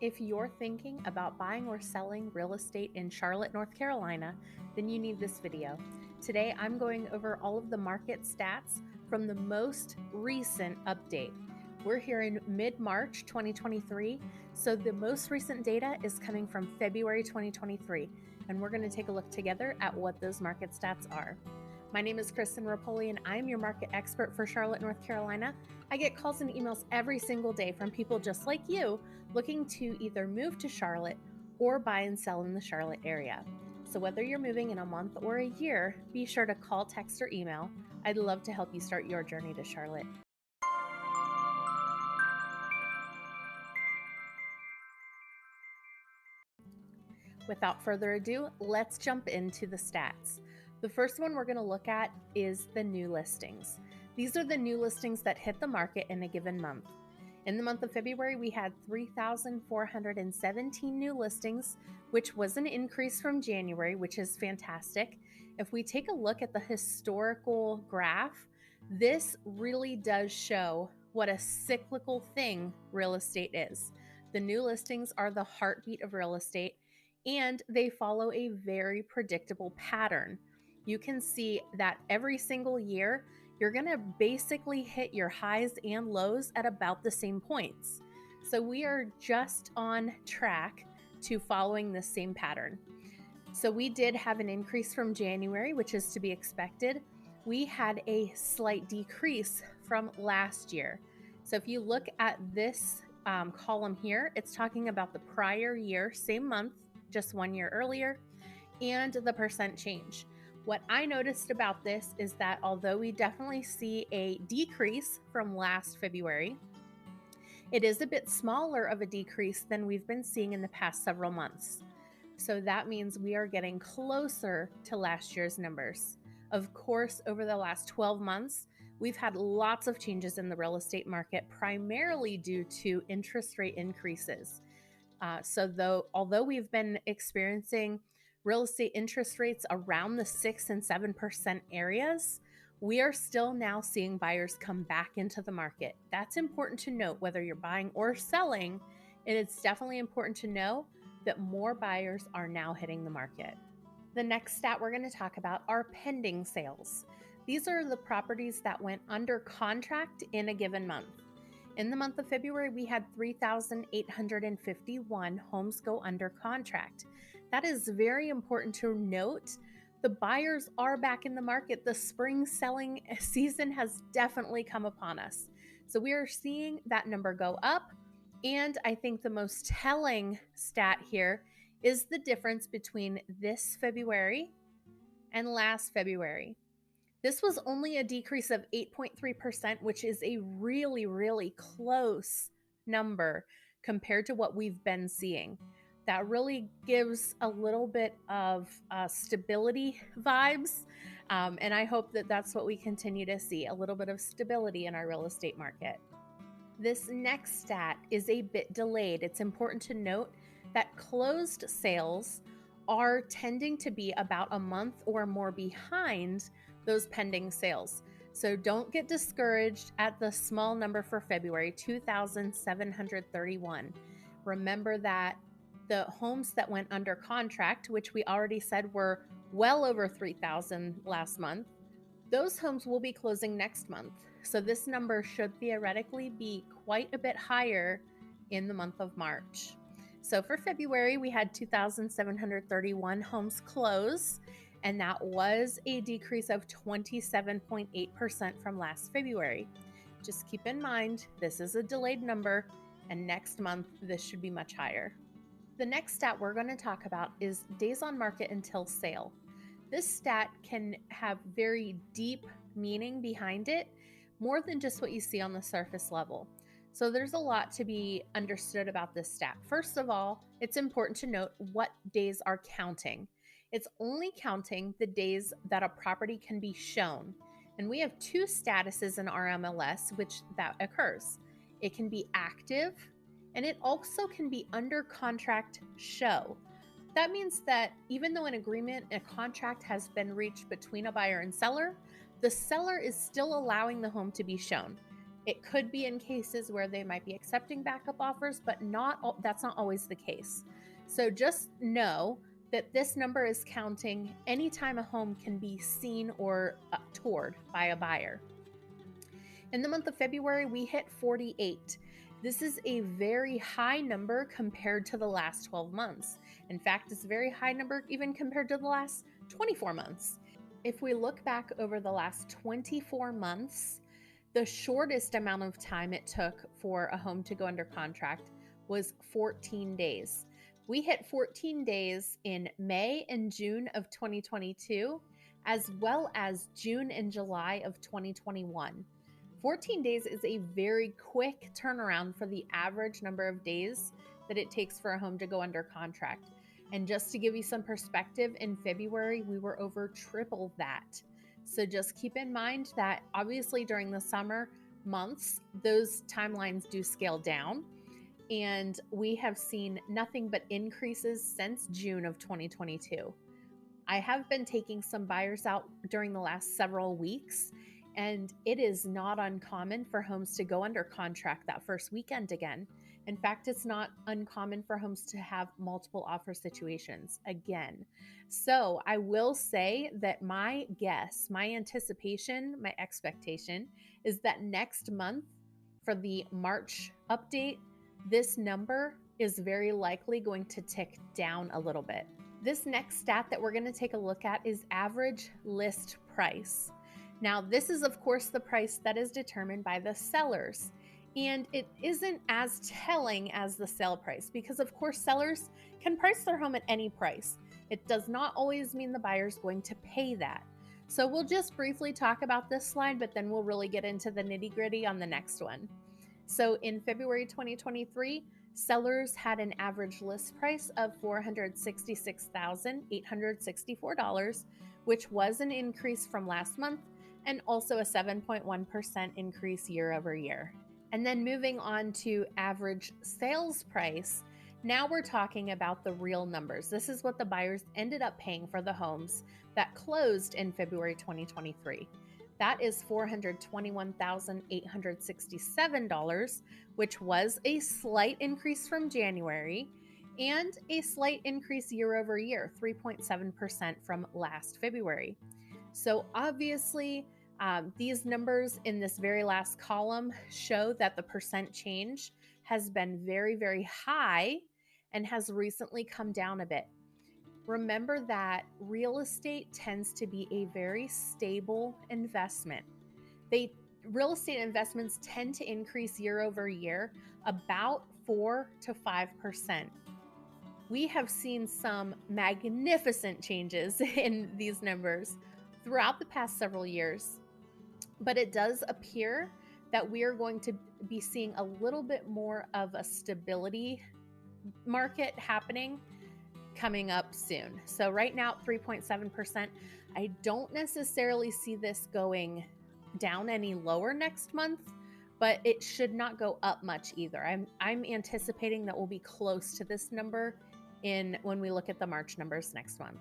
If you're thinking about buying or selling real estate in Charlotte, North Carolina, then you need this video. Today, I'm going over all of the market stats from the most recent update. We're here in mid-March 2023, so the most recent data is coming from February 2023, and we're going to take a look together at what those market stats are. My name is Christen.ripoli, and I'm your market expert for Charlotte, North Carolina. I get calls and emails every single day from people just like you looking to either move to Charlotte or buy and sell in the Charlotte area. So whether you're moving in a month or a year, be sure to call, text, or email. I'd love to help you start your journey to Charlotte. Without further ado, let's jump into the stats. The first one we're going to look at is the new listings. These are the new listings that hit the market in a given month. In the month of February, we had 3,417 new listings, which was an increase from January, which is fantastic. If we take a look at the historical graph, this really does show what a cyclical thing real estate is. The new listings are the heartbeat of real estate, and they follow a very predictable pattern. You can see that every single year, you're going to basically hit your highs and lows at about the same points. So we are just on track to following the same pattern. So we did have an increase from January, which is to be expected. We had a slight decrease from last year. So if you look at this column here, it's talking about the prior year, same month, just 1 year earlier, and the percent change. What I noticed about this is that although we definitely see a decrease from last February, it is a bit smaller of a decrease than we've been seeing in the past several months. So that means we are getting closer to last year's numbers. Of course, over the last 12 months, we've had lots of changes in the real estate market, primarily due to interest rate increases. Although we've been experiencing real estate interest rates around the 6 and 7% areas, we are still now seeing buyers come back into the market. That's important to note, whether you're buying or selling, and it's definitely important to know that more buyers are now hitting the market. The next stat we're going to talk about are pending sales. These are the properties that went under contract in a given month. In the month of February, we had 3,851 homes go under contract. That is very important to note. The buyers are back in the market. The spring selling season has definitely come upon us. So we are seeing that number go up. And I think the most telling stat here is the difference between this February and last February. This was only a decrease of 8.3%, which is a really, really close number compared to what we've been seeing. That really gives a little bit of stability vibes, and I hope that that's what we continue to see, a little bit of stability in our real estate market. This next stat is a bit delayed. It's important to note that closed sales are tending to be about a month or more behind those pending sales. So don't get discouraged at the small number for February, 2,731. Remember that the homes that went under contract, which we already said were well over 3,000 last month, those homes will be closing next month. So this number should theoretically be quite a bit higher in the month of March. So for February, we had 2,731 homes close, and that was a decrease of 27.8% from last February. Just keep in mind, this is a delayed number, and next month, this should be much higher. The next stat we're going to talk about is days on market until sale. This stat can have very deep meaning behind it, more than just what you see on the surface level. So there's a lot to be understood about this stat. First of all, it's important to note what days are counting. It's only counting the days that a property can be shown. And we have two statuses in our MLS which that occurs. It can be active, and it also can be under contract show. That means that even though an agreement, a contract has been reached between a buyer and seller, the seller is still allowing the home to be shown. It could be in cases where they might be accepting backup offers, but that's not always the case. So just know that this number is counting anytime a home can be seen or toured by a buyer. In the month of February, we hit 48. This is a very high number compared to the last 12 months. In fact, it's a very high number even compared to the last 24 months. If we look back over the last 24 months, the shortest amount of time it took for a home to go under contract was 14 days. We hit 14 days in May and June of 2022, as well as June and July of 2021. 14 days is a very quick turnaround for the average number of days that it takes for a home to go under contract. And just to give you some perspective, in February, we were over triple that. So just keep in mind that obviously during the summer months, those timelines do scale down. And we have seen nothing but increases since June of 2022. I have been taking some buyers out during the last several weeks, and it is not uncommon for homes to go under contract that first weekend again. In fact, it's not uncommon for homes to have multiple offer situations again. So I will say that my guess, my anticipation, my expectation is that next month for the March update, this number is very likely going to tick down a little bit. This next stat that we're going to take a look at is average list price. Now, this is, of course, the price that is determined by the sellers. And it isn't as telling as the sale price because, of course, sellers can price their home at any price. It does not always mean the buyer's going to pay that. So we'll just briefly talk about this slide, but then we'll really get into the nitty-gritty on the next one. So in February 2023, sellers had an average list price of $466,864, which was an increase from last month and also a 7.1% increase year over year. And then moving on to average sales price, now we're talking about the real numbers. This is what the buyers ended up paying for the homes that closed in February 2023. That is $421,867, which was a slight increase from January and a slight increase year over year, 3.7% from last February. So obviously, these numbers in this very last column show that the percent change has been very, very high and has recently come down a bit. Remember that real estate tends to be a very stable investment. Real estate investments tend to increase year over year about 4 to 5%. We have seen some magnificent changes in these numbers throughout the past several years, but it does appear that we are going to be seeing a little bit more of a stability market happening coming up soon. So right now, 3.7%. I don't necessarily see this going down any lower next month, but it should not go up much either. I'm anticipating that we'll be close to this number when we look at the March numbers next month.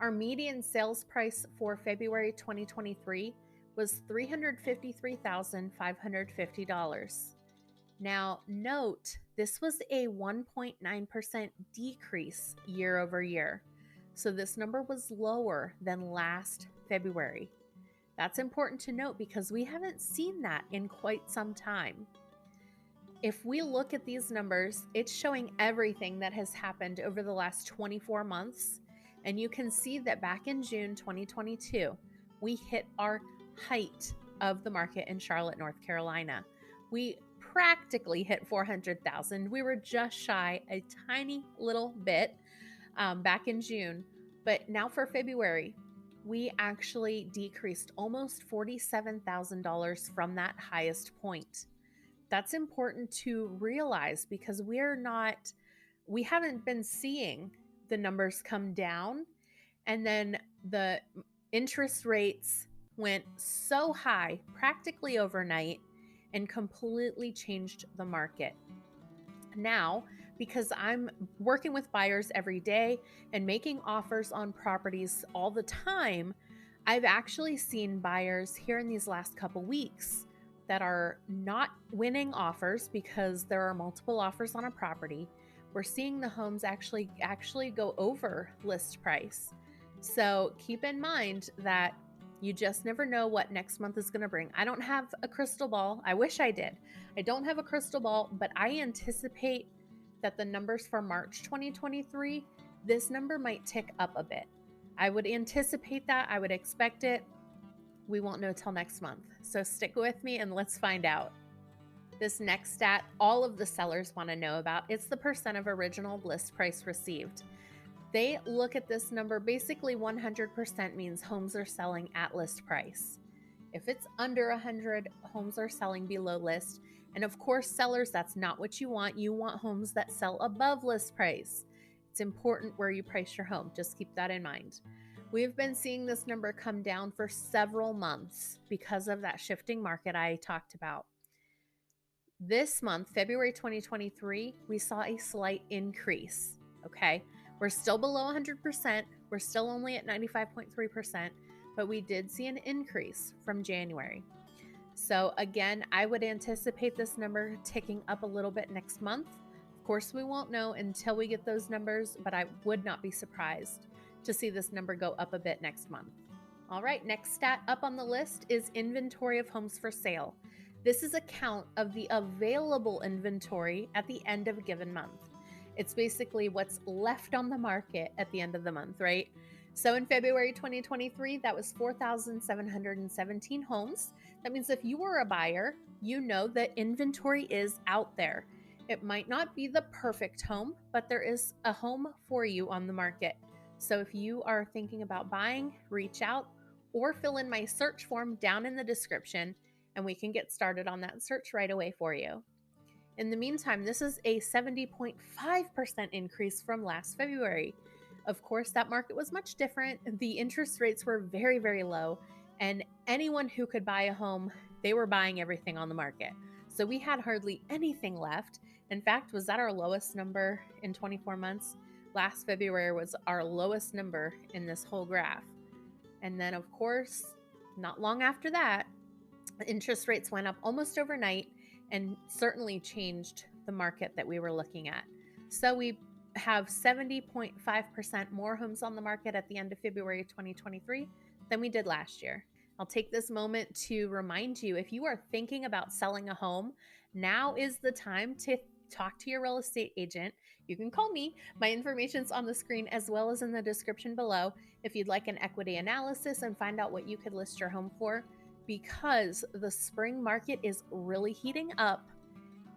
Our median sales price for February 2023 was $353,550. Now, note, this was a 1.9% decrease year over year. So this number was lower than last February. That's important to note because we haven't seen that in quite some time. If we look at these numbers, it's showing everything that has happened over the last 24 months. And you can see that back in June 2022, we hit our height of the market in Charlotte, North Carolina. We practically hit 400,000. We were just shy a tiny little bit back in June. But now for February, we actually decreased almost $47,000 from that highest point. That's important to realize because we haven't been seeing the numbers come down. And then the interest rates went so high practically overnight and completely changed the market. Now, because I'm working with buyers every day and making offers on properties all the time, I've actually seen buyers here in these last couple weeks that are not winning offers because there are multiple offers on a property, we're seeing the homes actually go over list price. So keep in mind that you just never know what next month is going to bring. I don't have a crystal ball. I wish I did. I don't have a crystal ball, but I anticipate that the numbers for March 2023, this number might tick up a bit. I would anticipate that. I would expect it. We won't know till next month. So stick with me and let's find out. This next stat, all of the sellers want to know about. It's the percent of original list price received. They look at this number, basically 100% means homes are selling at list price. If it's under 100, homes are selling below list. And of course, sellers, that's not what you want. You want homes that sell above list price. It's important where you price your home. Just keep that in mind. We've been seeing this number come down for several months because of that shifting market I talked about. This month, February 2023, we saw a slight increase, okay? We're still below 100%. We're still only at 95.3%, but we did see an increase from January. So again, I would anticipate this number ticking up a little bit next month. Of course, we won't know until we get those numbers, but I would not be surprised to see this number go up a bit next month. All right, next stat up on the list is inventory of homes for sale. This is a count of the available inventory at the end of a given month. It's basically what's left on the market at the end of the month, right? So in February 2023, that was 4,717 homes. That means if you were a buyer, you know that inventory is out there. It might not be the perfect home, but there is a home for you on the market. So if you are thinking about buying, reach out or fill in my search form down in the description, and we can get started on that search right away for you. In the meantime, this is a 70.5% increase from last February. Of course, that market was much different. The interest rates were very, very low, and anyone who could buy a home, they were buying everything on the market. So we had hardly anything left. In fact, was that our lowest number in 24 months? Last February was our lowest number in this whole graph. And then, of course, not long after that, interest rates went up almost overnight and certainly changed the market that we were looking at. So we have 70.5% more homes on the market at the end of February 2023 than we did last year. I'll take this moment to remind you, if you are thinking about selling a home, now is the time to talk to your real estate agent. You can call me. My information's on the screen as well as in the description below if you'd like an equity analysis and find out what you could list your home for, because the spring market is really heating up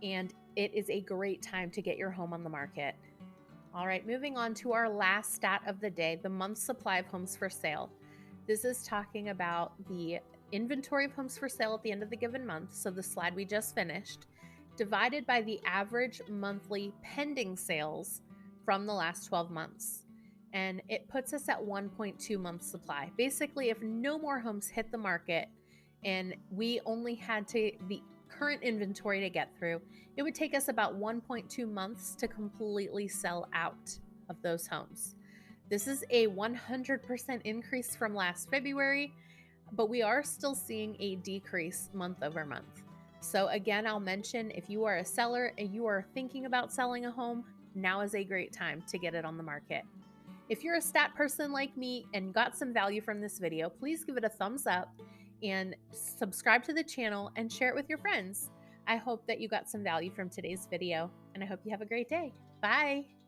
and it is a great time to get your home on the market. All right, moving on to our last stat of the day, the month's supply of homes for sale. This is talking about the inventory of homes for sale at the end of the given month, so the slide we just finished, divided by the average monthly pending sales from the last 12 months. And it puts us at 1.2 months supply. Basically, if no more homes hit the market and we only had the current inventory to get through, it would take us about 1.2 months to completely sell out of those homes. This is a 100% increase from last February, but we are still seeing a decrease month over month. So again, I'll mention, if you are a seller and you are thinking about selling a home, now is a great time to get it on the market. If you're a stat person like me and got some value from this video, please give it a thumbs up and subscribe to the channel and share it with your friends. I hope that you got some value from today's video, and I hope you have a great day. Bye.